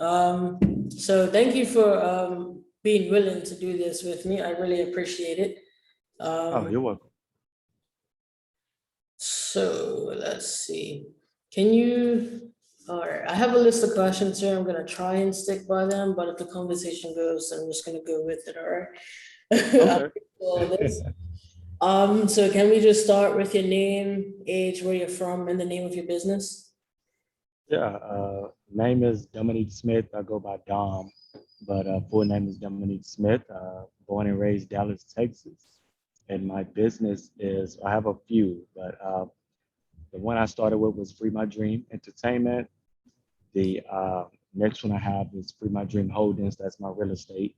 So thank you for being willing to do this with me. I really appreciate it. Oh, you're welcome. So let's see. Can you, all right, I have a list of questions here. I'm gonna try and stick by them, but if the conversation goes, I'm just gonna go with it, all right? Okay. All this. So can we just start with your name, age, where you're from, and the name of your business? Yeah, name is Dominique Smith. I go by Dom, but full name is Dominique Smith. Born and raised Dallas, Texas. And my business is, I have a few, but the one I started with was Free My Dream Entertainment. The next one I have is Free My Dream Holdings. That's my real estate.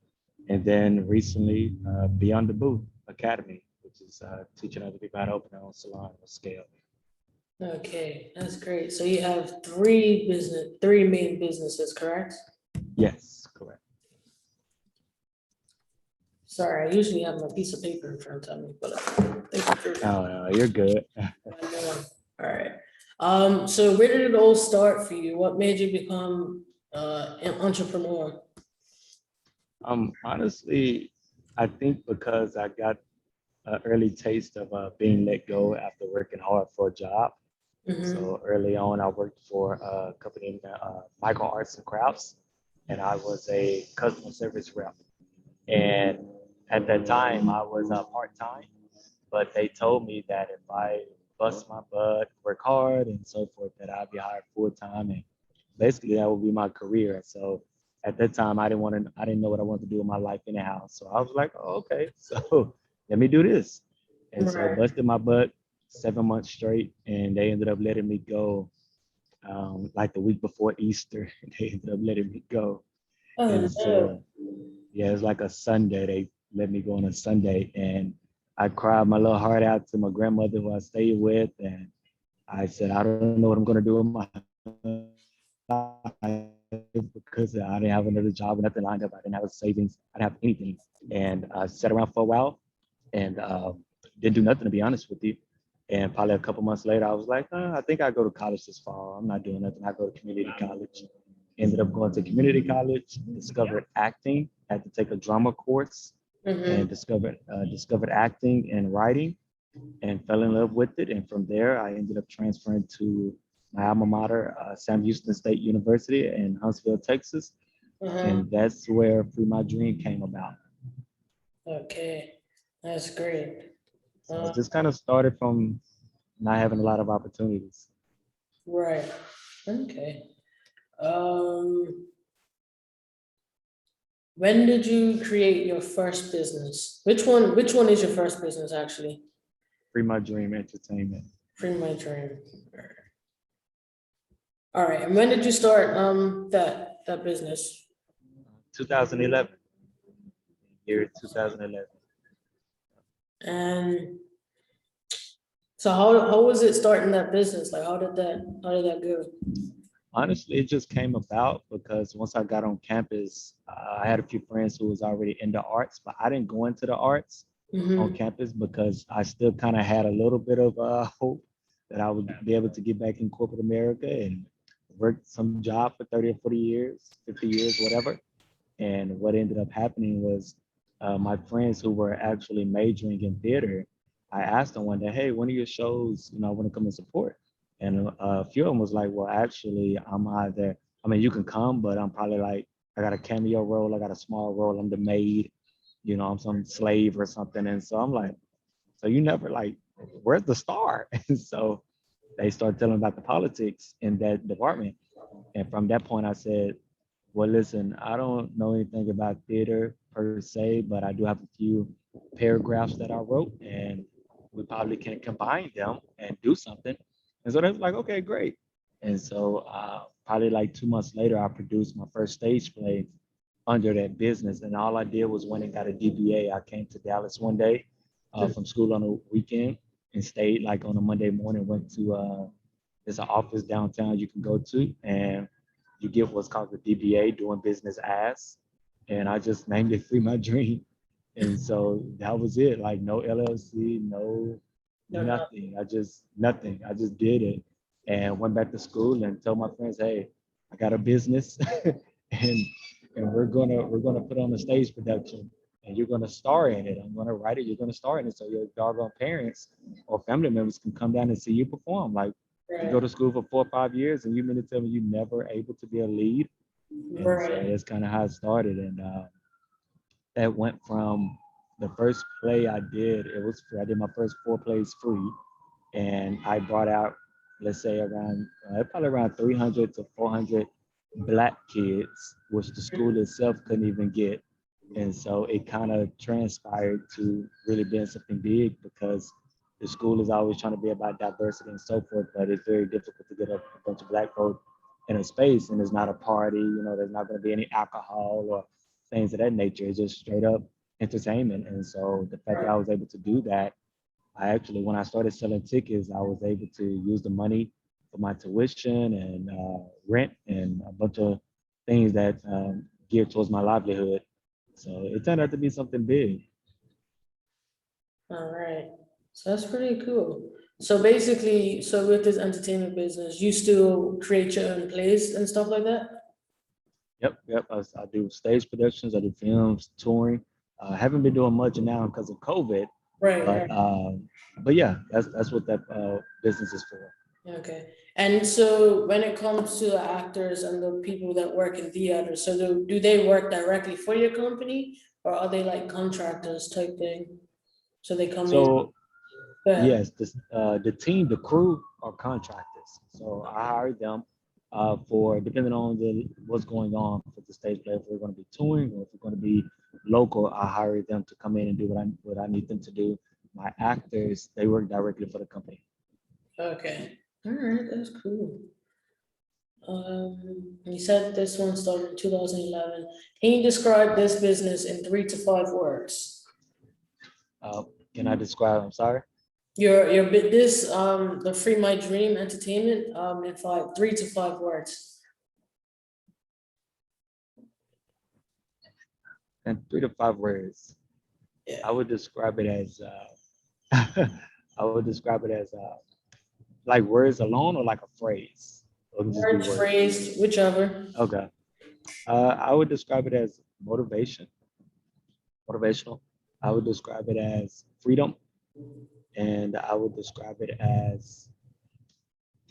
And then recently, Beyond the Booth Academy, which is teaching other people how to open their own salon or scale. Okay, that's great. So you have three main businesses, correct? Yes, correct. Sorry, I usually have my piece of paper in front of me, but thank you for. Oh, no, you're good. All right. So where did it all start for you? What made you become an entrepreneur? Honestly, I think because I got an early taste of being let go after working hard for a job. Mhm. So early on, I worked for a company named Michael Arts and Crafts, and I was a customer service rep. And at that time, I was part-time, but they told me that if I bust my butt, work hard, and so forth, that I'd be hired full-time, and basically that would be my career. So at that time, I didn't know what I wanted to do in my life anyhow. So I was like, oh, okay, so let me do this. And so Right. busted my butt 7 months straight, and they ended up letting me go like the week before Easter. They ended up letting me go. Oh, And no. so, yeah, it was like a Sunday. They let me go on a Sunday, and I cried my little heart out to my grandmother who I stayed with. And I said, I don't know what I'm going to do with my life because I didn't have another job, nothing lined up. I didn't have savings. I didn't have anything. And I sat around for a while and didn't do nothing, to be honest with you. And probably a couple months later, I was like, I think I go to college this fall. I'm not doing nothing. I go to community college. Ended up going to community college, discovered acting, had to take a drama course, Mhm. and discovered acting and writing, and fell in love with it. And from there, I ended up transferring to my alma mater, Sam Houston State University in Huntsville, Texas. Uh-huh. And that's where Free My Dream came about. Okay, that's great. So Uh, it just kind of started from not having a lot of opportunities. right. Okay. Um, when did you create your first business? Which one is your first business actually? Free My Dream Entertainment. Free My Dream. All right, and when did you start that business? 2011, year 2011. And so how was it starting that business? Like how did that go? Honestly, it just came about because once I got on campus, I had a few friends who was already into arts, but I didn't go into the arts on Mm-hmm. campus because I still kind of had a little bit of hope that I would be able to get back in corporate America and work some job for 30 or 40 years, 50 years, whatever. And what ended up happening was my friends who were actually majoring in theater, I asked them one day, hey, one of your shows, I want to come and support. And a few of them was like, well, actually, I'm either, I mean, you can come, but I'm probably like, I got a cameo role, I got a small role, I'm the maid, I'm some slave or something. And so I'm like, so you never like, where's the star? And so they started telling about the politics in that department. And from that point, I said, well, listen, I don't know anything about theater per se, but I do have a few paragraphs that I wrote, and we probably can combine them and do something. And so they was like, okay, great. And so probably like 2 months later, I produced my first stage play under that business. And all I did was went and got a DBA. I came to Dallas one day from school on a weekend and stayed like on a Monday morning, went to there's an office downtown you can go to, and you get what's called the DBA, doing business as. And I just named it Free My Dream. And so that was it. Like no LLC, no No, no. nothing. Nothing. I just did it and went back to school and told my friends, hey, I got a business and we're gonna put on a stage production, and you're gonna star in it. I'm gonna write it. You're gonna star in it, so your doggone parents or family members can come down and see you perform. Like you go Right, to school for 4 or 5 years, and you mean to tell me you never able to be a lead? And so right. that's kind of how it started, and that went from the first play I did. It was free. I did my first 4 plays free, and I brought out, let's say around probably around 300 to 400 black kids, which the school itself couldn't even get. And so it kind of transpired to really being something big because the school is always trying to be about diversity and so forth, but it's very difficult to get a bunch of black folk in a space, and it's not a party, there's not going to be any alcohol or things of that nature. It's just straight up entertainment. And so the fact that I was able to do that, I actually, when I started selling tickets, I was able to use the money for my tuition and rent and a bunch of things that geared towards my livelihood. So it turned out to be something big. All right. So that's pretty cool. So basically, so with this entertainment business, you still create your own plays and stuff like that? Yep, yep. I do stage productions, I do films, touring. I haven't been doing much now because of COVID, Right, but right. yeah, that's what that business is for. Okay. And so when it comes to the actors and the people that work in theater, so do they work directly for your company or are they like contractors type thing? So they come in, So but yes, the team, the crew are contractors. So I hired them for depending on what's going on for the stage play. If we're going to be touring or if we're going to be local, I hired them to come in and do what I need them to do. My actors, they work directly for the company. okay. All right, that's cool. You said this one started in 2011. Can you describe this business in 3 to 5 words? Uh, can I describe? I'm sorry. Your bit this the Free My Dream Entertainment in 3 to 5 words. In 3 to 5 words, Yeah. I would describe it as I would describe it as like words alone or like a phrase. Or it can just be Word, words. phrase, whichever. Okay. I would describe it as motivational. I would describe it as freedom, and I would describe it as,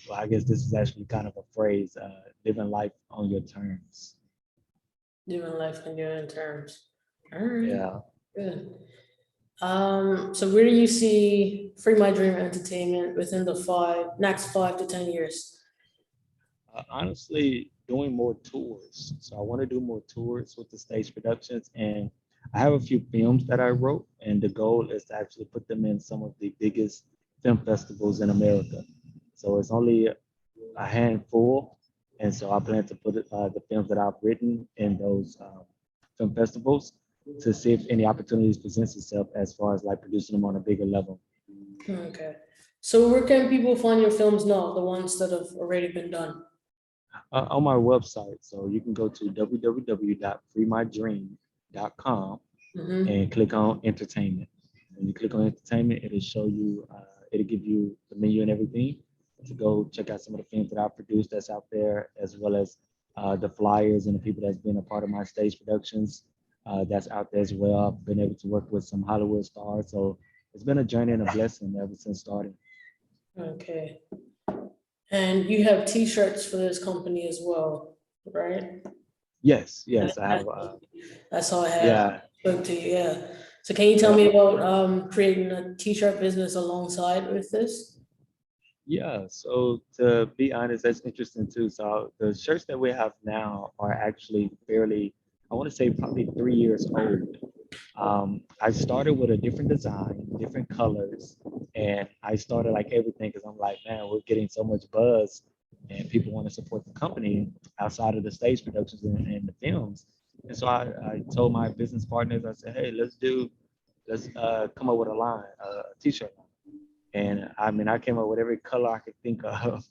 well, I guess this is actually kind of a phrase, living life on your terms. Living life on your own terms. All right, Yeah. good. So where do you see Free My Dream Entertainment within the next 5 to 10 years? Honestly, doing more tours. So I want to do more tours with the stage productions, and I have a few films that I wrote, and the goal is to actually put them in some of the biggest film festivals in America. So it's only a handful, and so I plan to put the films that I've written in those film festivals to see if any opportunities presents itself as far as like producing them on a bigger level. Okay. So where can people find your films now, the ones that have already been done? On my website, so you can go to www.freemydream.com Mm-hmm. and click on entertainment. When you click on entertainment, it'll show you, it'll give you the menu and everything to go check out some of the films that I've produced that's out there, as well as the flyers and the people that's been a part of my stage productions that's out there as well. I've been able to work with some Hollywood stars, so it's been a journey and a blessing ever since starting. Okay. And you have T-shirts for this company as well, right? Yes, And yes, I have. that's all I had. Yeah, Spoke to you, yeah. So can you tell yeah. me about creating a T-shirt business alongside with this? Yeah, so to be honest, that's interesting too. So the shirts that we have now are actually fairly, I want to say probably 3 years old. I started with a different design, different colors, and I started like everything because I'm like, man, we're getting so much buzz and people want to support the company outside of the stage productions and the films. And so I told my business partners, I said, hey, let's come up with a line, a t-shirt line. And I mean, I came up with every color I could think of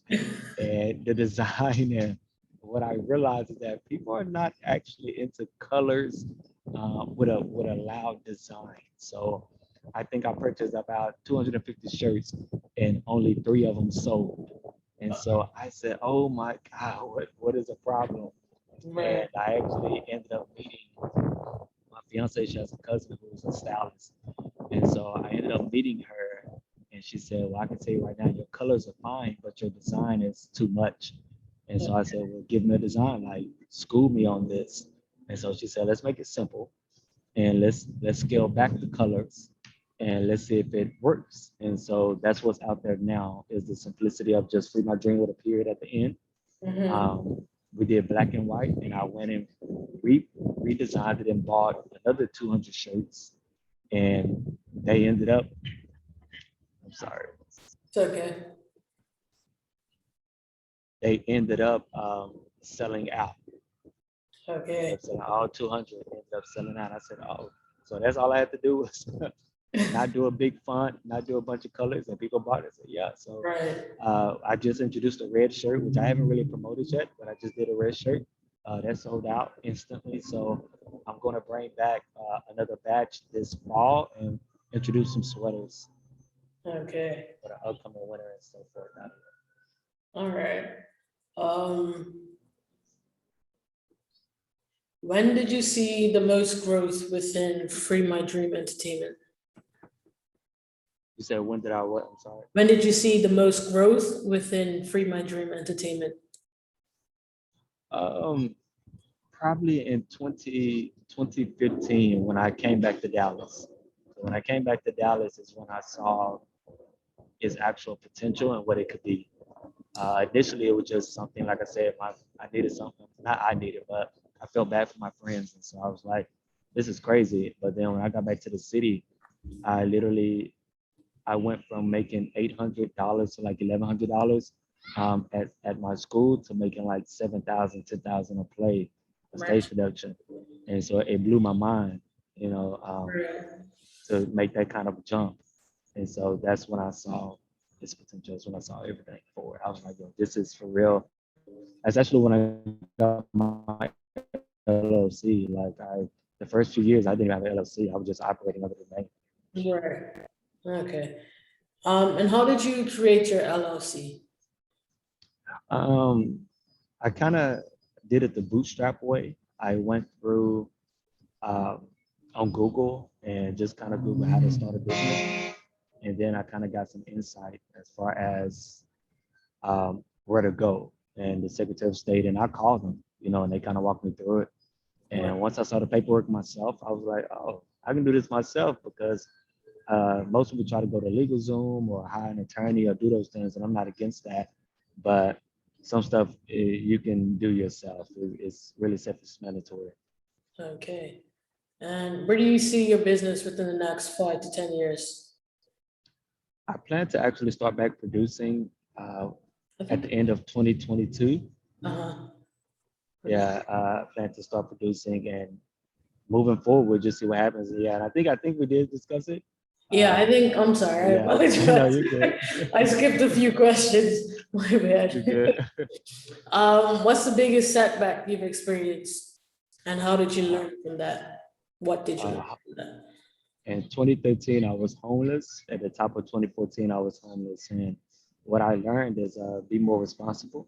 and the design. And what I realized is that people are not actually into colors with a loud design. So I think I purchased about 250 shirts and only 3 of them sold. And so I said, oh my God, what is the problem? Right. And I actually ended up meeting my fiance. She has a cousin who's a stylist. And so I ended up meeting her, and she said, "Well, I can tell you right now, your colors are fine, but your design is too much." And so I said, "Well, give me a design, like school me on this." And so she said, "Let's make it simple, and let's scale back the colors, and let's see if it works." And so that's what's out there now is the simplicity of just Free My Dream with a period at the end. Mhm. We did black and white, and I went and redesigned it and bought another 200 shirts, and they ended up. I'm sorry. It's okay. They ended up selling out. Ended Okay. up selling all 200. Ended up selling out. I said, "Oh, so that's all I had to do was not do a big font, not do a bunch of colors," and people bought it." I said, "Yeah." So Right. I just introduced a red shirt, which I haven't really promoted yet, but I just did a red shirt. That sold out instantly. So I'm going to bring back another batch this fall and introduce some sweaters Okay. for the upcoming winter and so forth. All right. Um, when did you see the most growth within Free My Dream Entertainment? You said, when did I what? I'm sorry. When did you see the most growth within Free My Dream Entertainment? Um, Probably in 2015 when I came back to Dallas. So when I came back to Dallas is when I saw its actual potential and what it could be. Initially, it was just something, like I said, I needed something, not I needed, but I felt bad for my friends. And so I was like, this is crazy. But then when I got back to the city, I literally, I went from making $800 to like $1,100 at my school to making like 7,000, 10,000 a play, a Right. stage production. And so it blew my mind, Right. to make that kind of jump. And so that's when I saw its potential. That's when I saw everything forward. I was like, yo, this is for real. That's actually when I got my LLC. The first few years, I didn't have an LLC. I was just operating under the name. Right. Okay. And how did you create your LLC? Um, I kind of did it the bootstrap way. I went through on Google and just kind of Google how to start a business. And then I kind of got some insight as far as where to go. And the Secretary of State, and I called them, and they kind of walked me through it. Right. And once I saw the paperwork myself, I was like, oh, I can do this myself because most people try to go to LegalZoom or hire an attorney or do those things, and I'm not against that. But some stuff you can do yourself. It's really self-explanatory. Okay. And where do you see your business within the next 5 to 10 years? I plan to actually start back producing at the end of 2022. Uh-huh. Yeah, I plan to start producing and moving forward, just see what happens. Yeah, and I think we did discuss it. Yeah, I think, I'm sorry, I Yeah, no, apologize. you're good. I skipped a few questions, my You're bad. good. What's the biggest setback you've experienced? And how did you Uh, learn from that? What did you learn uh, from that? in 2013, I was homeless. At the top of 2014, I was homeless. And what I learned is be more responsible,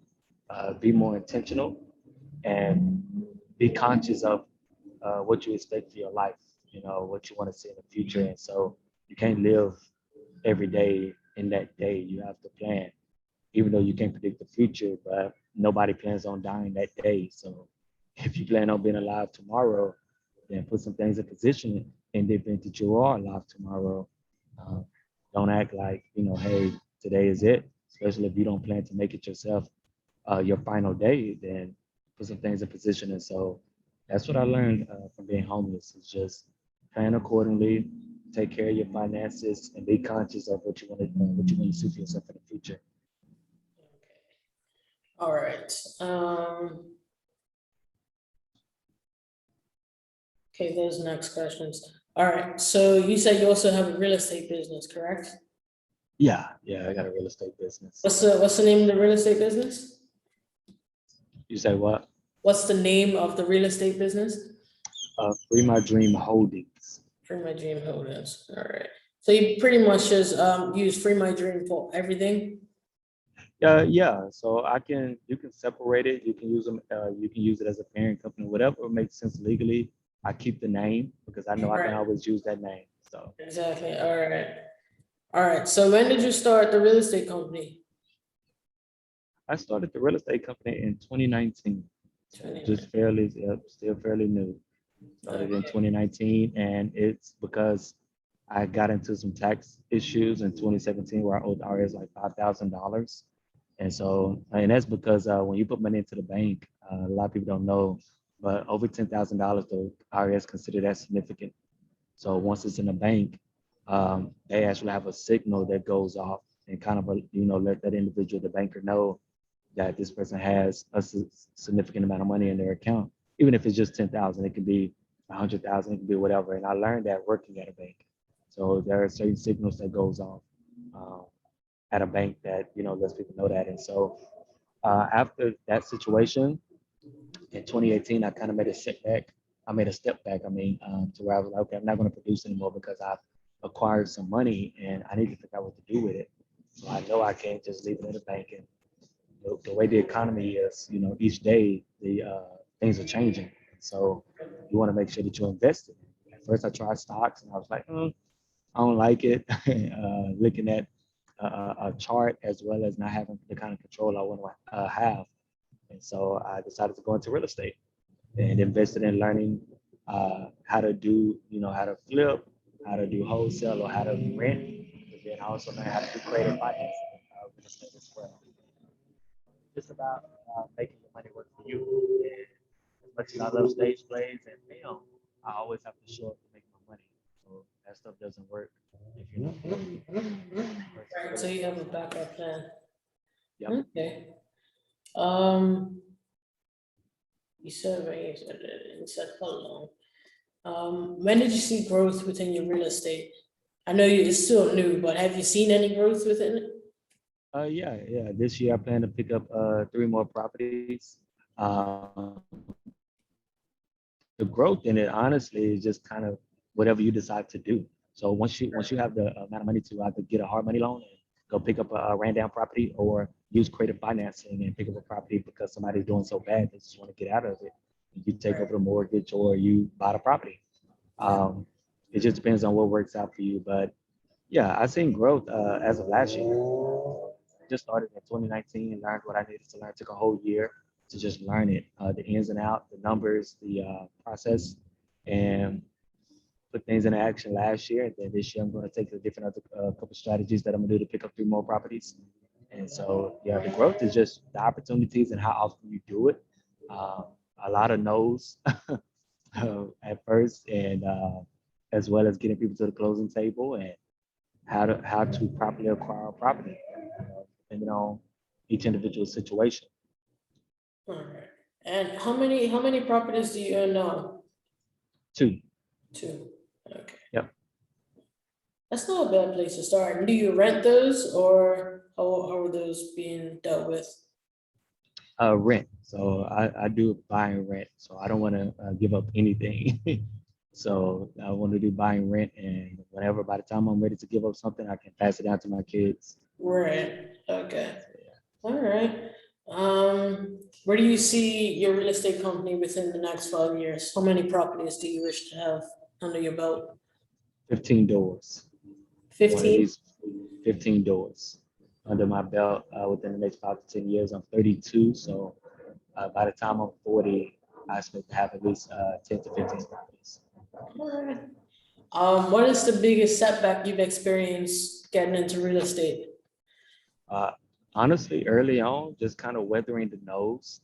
be more intentional, and be conscious of what you expect for your life, what you want to see in the future. And so you can't live every day in that day. You have to plan, even though you can't predict the future, but nobody plans on dying that day. So if you plan on being alive tomorrow, then put some things in position in the event that you are alive tomorrow. Um, don't act like, hey, today is it, especially if you don't plan to make it yourself your final day, then put some things in position. And so that's what I learned from being homeless is just plan accordingly, take care of your finances, and be conscious of what you want to see for yourself in the future. All right. Okay, those next questions. All right, so you said you also have a real estate business, correct? Yeah, I got a real estate business. What's the name of the real estate business? You say what? What's the name of the real estate business? Free My Dream Holdings. Free My Dream Holdings, all right. So you pretty much just use Free My Dream for everything? Yeah, so you can separate it. You can use them. You can use it as a parent company, whatever makes sense legally. I keep the name because I know I can Right. always use that name. So Exactly. All right. All right. So when did you start the real estate company? I started the real estate company in 2019. So 29. just fairly, still fairly new. Started in Okay. 2019, and it's because I got into some tax issues in 2017 where I owed the IRS like $5,000. And so, and that's because when you put money into the bank, a lot of people don't know, but over $10,000, the IRS consider that significant. So once it's in the bank, they actually have a signal that goes off and kind of, let that individual, the banker, know that this person has a significant amount of money in their account, even if it's just 10,000. It could be 100,000, it could be whatever. And I learned that working at a bank. So there are certain signals that goes off um, at a bank that lets people know that. And so after that situation in 2018, I kind of made a setback. I made a step back. I mean, to where I was like, okay, I'm not going to produce anymore because I've acquired some money and I need to figure out what to do with it. So I know I can't just leave it in the bank. And the way the economy is, each day the things are changing. So you want to make sure that you're invested. At first, I tried stocks and I was like, I don't like it. Looking at a chart as well as not having the kind of control I want to have. And so I decided to go into real estate and invested in learning how to do, how to flip, how to do wholesale or how to rent. And then I also learned how to do creative finance real estate as well. Just about making your money work for you. And as much as I love stage plays and film, I always have to show up to make my money. So that stuff doesn't work if you're not filming. Right. So you have a backup plan. Yep. Okay. You said right. You said how long? When did you see growth within your real estate? I know it's still new, but have you seen any growth within it? Yeah. This year I plan to pick up 3 more properties. The growth in it, honestly, is just kind of whatever you decide to do. So once you have the amount of money to either get a hard money loan and go pick up a ran down property, or use creative financing and pick up a property because somebody's doing so bad they just want to get out of it. You take over the mortgage or you buy the property. Um, it just depends on what works out for you. But yeah, I've seen growth as of last year. Just started in 2019 and learned what I needed to learn. Took a whole year to just learn it, the ins and out, the numbers, the process, and put things into action last year. And then this year, I'm going to take a different other couple strategies that I'm going to do to pick up 3 more properties. And so, yeah, the growth is just the opportunities and how often you do it. Um, a lot of no's at first, and as well as getting people to the closing table and how to properly acquire a property, depending on each individual situation. All right. And how many properties do you own now? 2. Two. Okay. Yep. That's not a bad place to start. And do you rent those or how are those being dealt with? Rent. So I do buy and rent. So I don't want to give up anything. So I want to do buy and rent, and whenever by the time I'm ready to give up something, I can pass it down to my kids. Right. Okay. All right. Where do you see your real estate company within the next 5 years? How many properties do you wish to have under your belt? 15 doors. One of 15? these 15 doors under my belt within the next 5 to 10 years. I'm 32, so by the time I'm 40, I expect to have at least 10 to 15 properties. All right. What is the biggest setback you've experienced getting into real estate? Uh, Honestly, early on, just kind of weathering the nose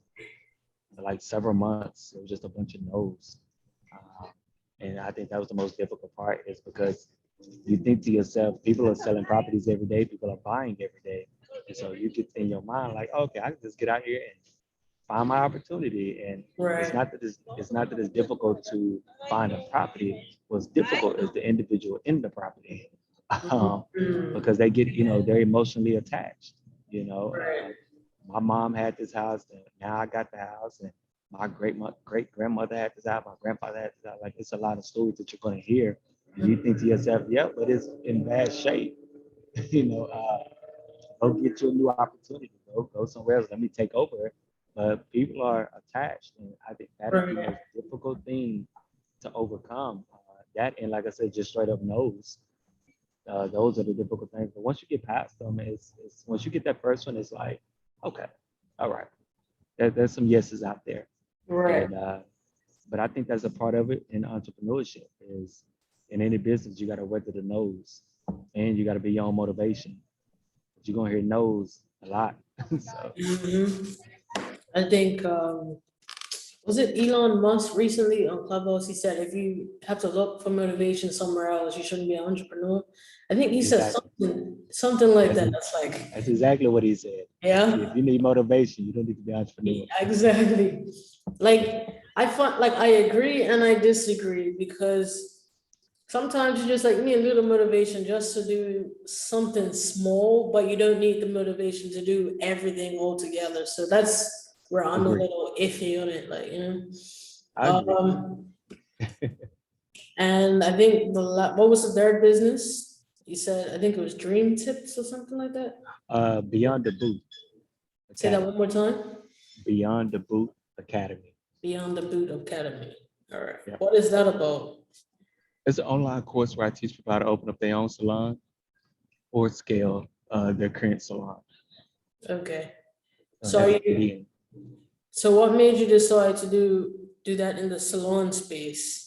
for like several months. It was just a bunch of no's. Uh, and I think that was the most difficult part, is because you think to yourself, people are selling properties every day, people are buying every day. And so you get in your mind like, okay, I can just get out here and find my opportunity. And it's Right. not that it's difficult to find a property. What's difficult is the individual in the property. Mm, Because they get, they're emotionally attached. You know, right. my mom had this house, and now I got the house, and my great grandmother had this house, my grandfather had this house. Like, it's a lot of stories that you're going to hear, and you think to yourself, yeah, but it's in bad shape. you know, go get you a new opportunity. go somewhere else. Let me take over. But people are attached, and I think that is the Right. most difficult thing to overcome. That and like I said, just straight up no's. Those are the difficult things. But once you get past them, it's once you get that first one, it's like, okay, all right, there's some yeses out there, Right. and but I think that's a part of it in entrepreneurship is in any business you got to weather the no's, and you got to be your own motivation. But you're gonna hear no's a lot. So Mhm. I think, was it Elon Musk recently on Clubhouse? He said if you have to look for motivation somewhere else, you shouldn't be an entrepreneur. I think he said exactly, something like that's that. it. That's like, That's exactly what he said. If yeah, you need motivation, you don't need to be an entrepreneur. exactly. Like I find, like I agree and I disagree because sometimes you just like need a little motivation just to do something small, but you don't need the motivation to do everything all together. So that's where I'm a Agree. little iffy on it, like, I agree. And I think what was the third business? You said, I think it was Dream Tips or something like that. Beyond the Boot Say that Academy. one more time. Beyond the Boot Academy. Beyond the Boot Academy. All right. Yeah. What is that about? It's an online course where I teach people how to open up their own salon or scale their current salon. Okay. So So that's are the you, end. so what made you decide to do that in the salon space?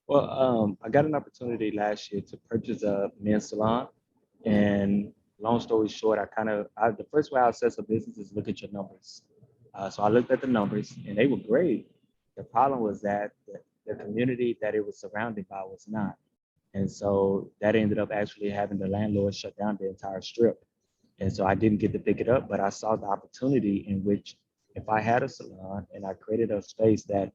Well, I got an opportunity last year to purchase a men's salon, and long story short, the first way I assess a business is look at your numbers. So I looked at the numbers, and they were great. The problem was that the community that it was surrounded by was not, and so that ended up actually having the landlord shut down the entire strip. And so I didn't get to pick it up, but I saw the opportunity in which if I had a salon and I created a space that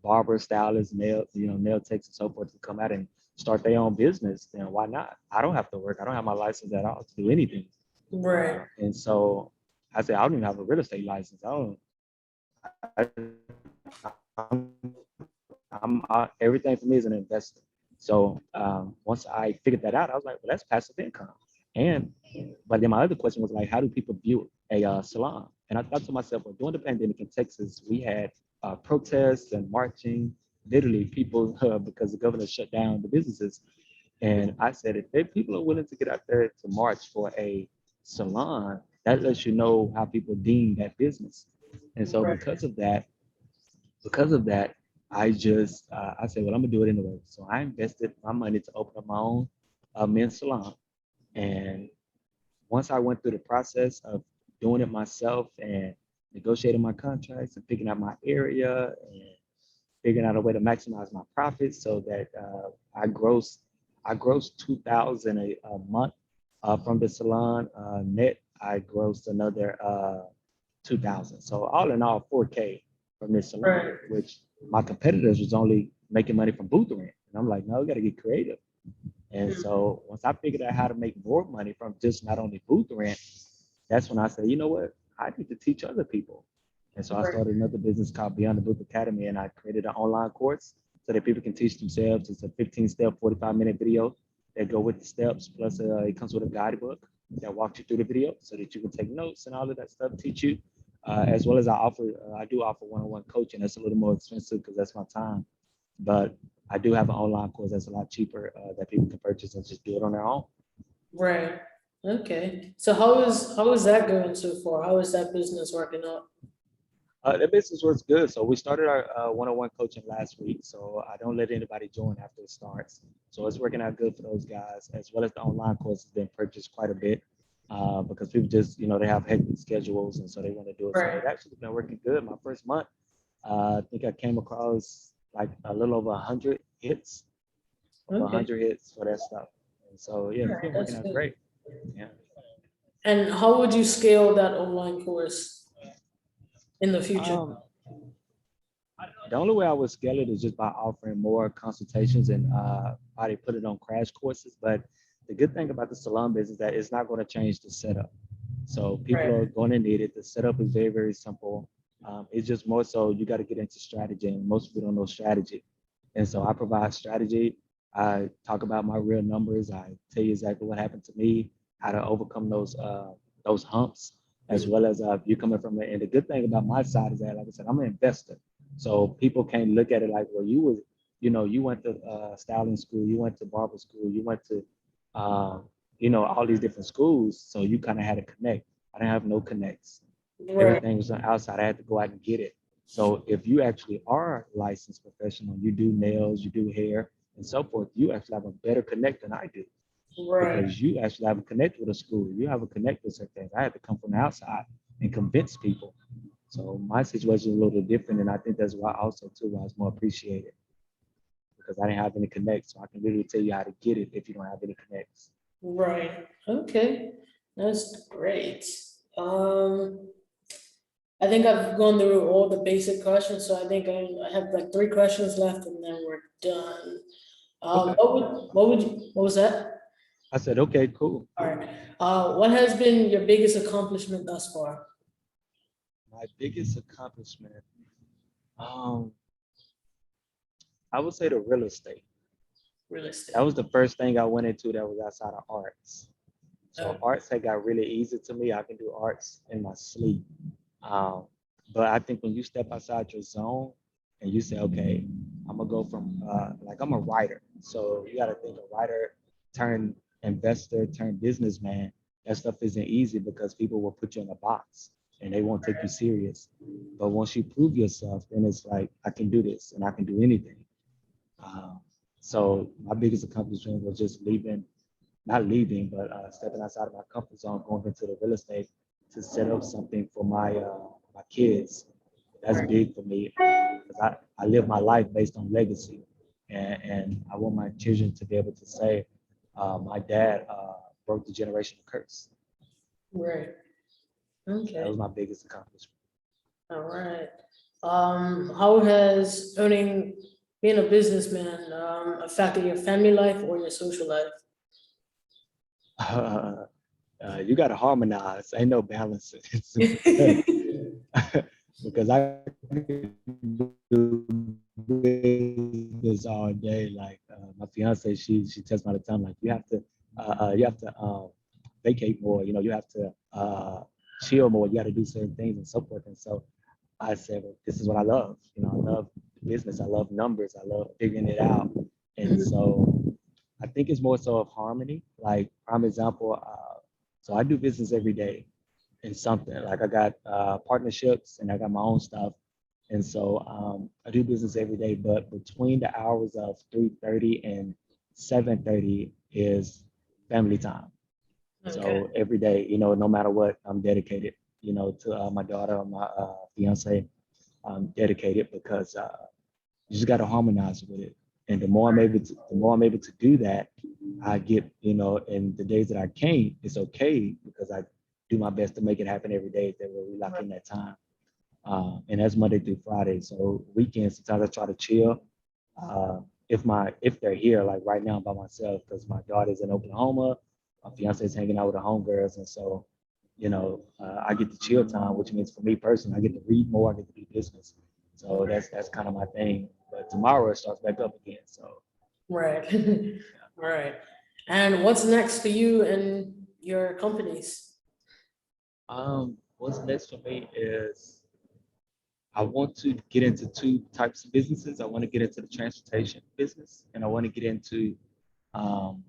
barber, stylists, nail techs and so forth to come out and start their own business, then why not? I don't have to work. I don't have my license at all to do anything. Right. And so I said, I don't even have a real estate license. I, I'm, everything for me is an investment. So once I figured that out, I was like, well, that's passive income. And but then my other question was like, how do people view a salon? And I thought to myself, well, during the pandemic in Texas, we had protests and marching, literally people because the governor shut down the businesses. And I said, if people are willing to get out there to march for a salon, that lets you know how people deem that business. And so Right. because of that, I said, well, I'm gonna do it anyway. So I invested my money to open up my own men's salon. And once I went through the process of doing it myself and negotiating my contracts and picking out my area and figuring out a way to maximize my profits so that I grossed 2,000 a month from the salon. Net, I grossed another 2,000. So all in all, 4K from this salon, Right. which my competitors was only making money from booth rent. And I'm like, no, we got to get creative. And so once I figured out how to make more money from just not only booth rent, that's when I said, you know what, I need to teach other people. And so I Right. started another business called Beyond the Booth Academy, and I created an online course so that people can teach themselves. It's a 15-step, 45-minute video that go with the steps. Plus, it comes with a guidebook that walks you through the video so that you can take notes and all of that stuff, teach you. As well as I do offer one-on-one coaching. That's a little more expensive because that's my time. But I do have an online course that's a lot cheaper that people can purchase and just do it on their own. Right. Okay. So how is that going so far? How is that business working out? The business works good. So we started our one-on-one coaching last week. So I don't let anybody join after it starts. So it's working out good for those guys, as well as the online course has been purchased quite a bit because people just, they have hectic schedules and so they want to do it. So Right. it's actually been working good. My first month, I think I came across like a little over 100 hits, over Okay. 100 hits for that stuff. And so, yeah, it's Alright, been that's working out good. great. Yeah. And how would you scale that online course in the future? The only way I would scale it is just by offering more consultations and probably put it on crash courses. But the good thing about the salon business is that it's not going to change the setup. So people are Right. going to need it. The setup is very, very simple. It's just more so you got to get into strategy, and most people don't know strategy. And so I provide strategy. I talk about my real numbers. I tell you exactly what happened to me, how to overcome those humps, as well as you coming from it. And the good thing about my side is that, like I said, I'm an investor. So people can't look at it like, well, you was, you went to styling school, you went to barber school, you went to, all these different schools. So you kind of had to connect. I didn't have no connects. Right, Everything was on outside. I had to go out and get it. So if you actually are a licensed professional, you do nails, you do hair, and so forth, you actually have a better connect than I do right, because you actually have a connect with a school. You have a connect with certain things. I had to come from the outside and convince people. So my situation is a little different, and I think that's why also too why it's more appreciated because I didn't have any connects. So I can literally tell you how to get it if you don't have any connects. right. Okay, that's great. Um, I think I've gone through all the basic questions, so I think I have like 3 questions left and then we're done. Okay. What was that? I said, okay, cool. All right. What has been your biggest accomplishment thus far? My biggest accomplishment, um, I would say the real estate. Real estate. That was the first thing I went into that was outside of arts. So Oh. arts had got really easy to me. I can do arts in my sleep. Um, but I think when you step outside your zone and you say, okay, I'm gonna go from like I'm a writer. So you gotta think a writer turn investor, turn businessman. That stuff isn't easy because people will put you in a box and they won't take you serious. But once you prove yourself, then it's like I can do this and I can do anything. Um, so my biggest accomplishment was just not leaving, but stepping outside of my comfort zone, going into the real estate to set up something for my kids. That's big for me because I live my life based on legacy, and I want my children to be able to say, my dad broke the generational curse. Right. That Okay. was my biggest accomplishment. All right. How has being a businessman, affected your family life or your social life? You got to harmonize. Ain't no balance. Because I could do business all day. Like my fiance, she tells me all the time, like you have to vacate more. You have to chill more. You got to do certain things and so forth. And so I said, well, this is what I love. I love business. I love numbers. I love figuring it out. And so I think it's more so of harmony. Like prime example, so I do business every day in something. Like I got partnerships and I got my own stuff. And so I do business every day, but between the hours of 3:30 and 7:30 is family time. Okay. So every day, no matter what, I'm dedicated, to my daughter, my fiance. I'm dedicated because you just got to harmonize with it. And the more I'm able to do that, I get, in the days that I can't, it's okay because I do my best to make it happen every day that we lock in that time. And that's Monday through Friday. So weekends, sometimes I try to chill. If they're here, like right now I'm by myself because my daughter's in Oklahoma, my fiance is hanging out with the homegirls, and so I get the chill time, which means for me personally, I get to read more, I get to do business. So that's kind of my thing. But tomorrow it starts back up again. So Right. Right. And what's next for you and your companies? what's next for me is I want to get into two types of businesses. I want to get into the transportation business, and I want to get into some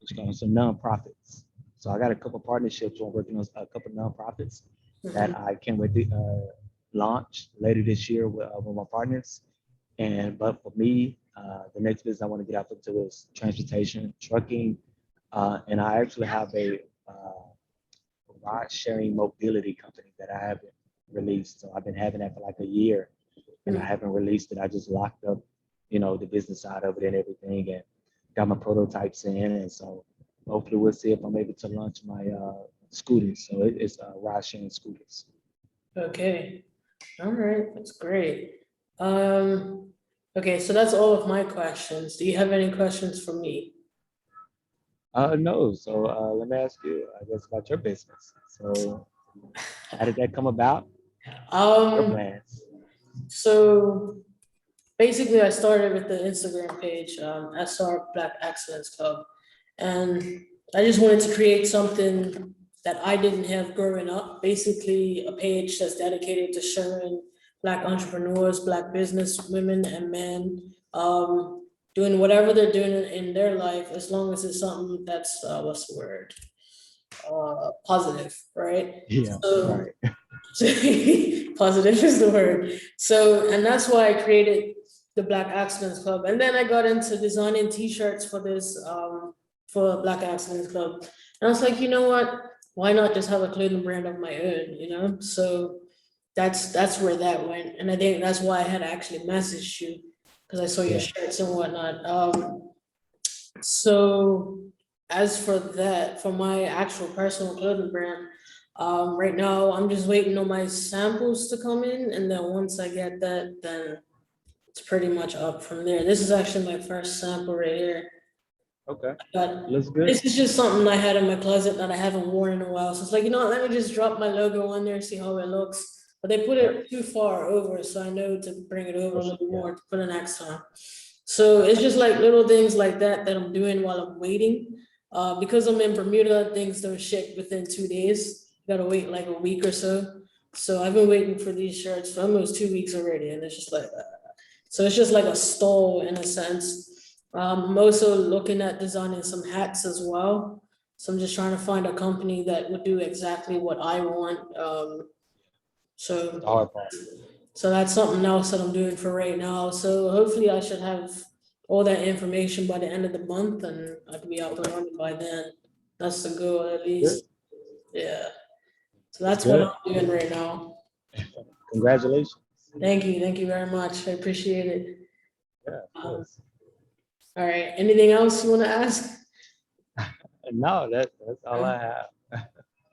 nonprofits. So I got a couple partnerships. I'm working on a couple nonprofits that I can't wait to launch later this year with my partners. But for me, the next business I want to get out into is transportation, trucking, and I actually have a ride sharing mobility company that I haven't released. So I've been having that for like a year, and I haven't released it. I just locked up, the business side of it and everything, and got my prototypes in, and so hopefully we'll see if I'm able to launch my scooters. So it's ride sharing scooters. Okay. All right. That's great. Okay, so that's all of my questions. Do you have any questions for me? No. So let me ask you, I guess, about your business. So how did that come about? Your plans? So basically I started with the Instagram page, SR Black Excellence Club. And I just wanted to create something that I didn't have growing up. Basically, a page that's dedicated to showing Black entrepreneurs, Black business women and men, doing whatever they're doing in their life, as long as it's something that's, what's the word? Positive, right? Yeah, So, right. positive is the word. So, and that's why I created the Black Accidents Club. And then I got into designing t-shirts for this, for Black Accidents Club. And I was like, you know what? Why not just have a clothing brand of my own, you know? So that's where that went. And I think that's why I had actually messaged you, because I saw your Yeah. shirts and whatnot. So as for that, for my actual personal clothing brand, right now I'm just waiting on my samples to come in, and then once I get that, then it's pretty much up from there. This is actually my first sample right here, Okay, but looks good. this is just something I had in my closet that I haven't worn in a while. So it's like, you know what, let me just drop my logo on there, see how it looks. But they put it too far over, so I know to bring it over a little more for the next time. So it's just like little things like that that I'm doing while I'm waiting. Because I'm in Bermuda, things don't ship within 2 days. You gotta wait like a week or so. So I've been waiting for these shirts for almost 2 weeks already, and it's just like that. So it's just like a stall in a sense. I'm also looking at designing some hats as well. So I'm just trying to find a company that would do exactly what I want. So The hard part. so that's something else that I'm doing for right now. So hopefully I should have all that information by the end of the month, and I can be up and running by then. That's the goal at least. Yeah. So that's what Good. I'm doing right now. Congratulations. Thank you very much. I appreciate it. Yeah, of course. All right, anything else you want to ask? No, that's all I have.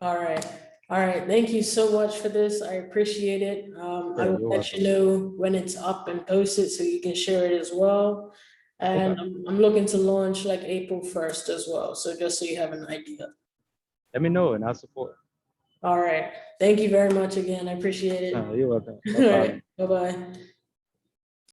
All right, thank you so much for this. I appreciate it. I Yeah, will you're let you know when it's up and posted so you can share it as well. And I'm looking to launch like April 1st as well, so just so you have an idea. Let me know and I'll support. All right, thank you very much again. I appreciate it. You're welcome. No All problem. right, bye-bye.